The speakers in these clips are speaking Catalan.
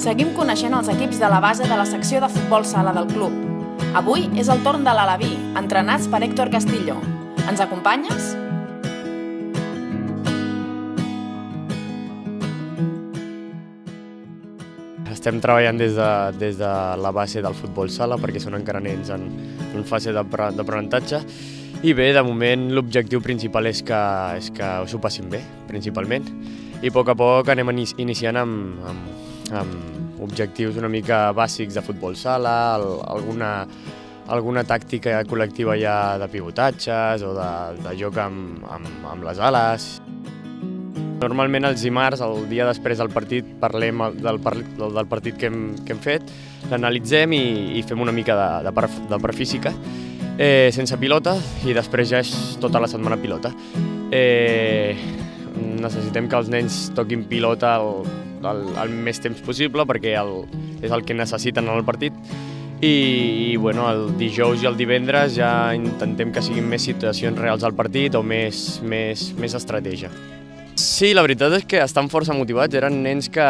Seguim coneixent els equips de la base de la secció de futbol sala del club. Avui és el torn de l'Alaví, entrenats per Héctor Castillo. Ens acompanyes? Estem treballant des de la base del futbol sala perquè són encara nens en fase d'aprenentatge. I bé, de moment l'objectiu principal és que s'ho passin bé, principalment. I a poc anem iniciant amb objectius una mica bàsics de futbol sala, alguna tàctica col·lectiva ja de pivotatges o de joc amb les ales. Normalment els dimarts, el dia després del partit, parlem del partit que hem fet, l'analitzem i fem una mica de part física, sense pilota, i després ja és tota la setmana pilota. Necessitem que els nens toquin pilota el més temps possible perquè és el que necessiten en el partit. I bueno, el dijous i el divendres ja intentem que siguin més situacions reals al partit o més estratègia. Sí, la veritat és que estan força motivats. Eren nens que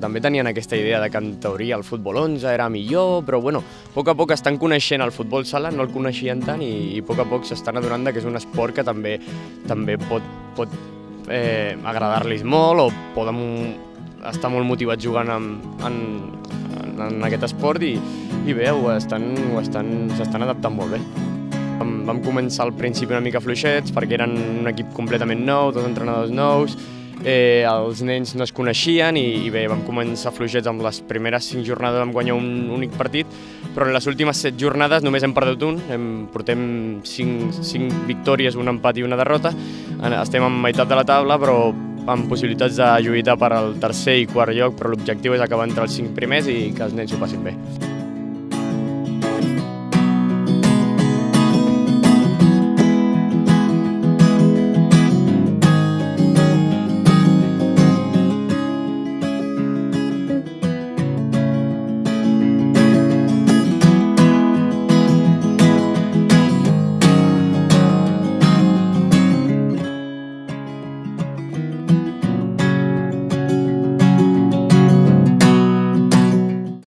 també tenien aquesta idea de que en teoria el futbol 11 era millor, però a poc estan coneixent el futbol sala, no el coneixien tant i a poc s'estan adonant que és un esport que també pot agradar-los molt o poden estar molt motivats jugant en aquest esport i bé, s'estan adaptant molt bé. Vam començar al principi una mica fluixets perquè eren un equip completament nou, dos entrenadors nous, els nens no es coneixien i bé, vam començar fluixets. Amb les primeres 5 jornades vam guanyar un únic partit, però en les últimes 7 jornades només hem perdut un, portem 5 victòries, un empat i una derrota. Estem en meitat de la taula, però amb possibilitats de lluitar per al tercer i quart lloc, però l'objectiu és acabar entre els 5 primers i que els nens ho passin bé.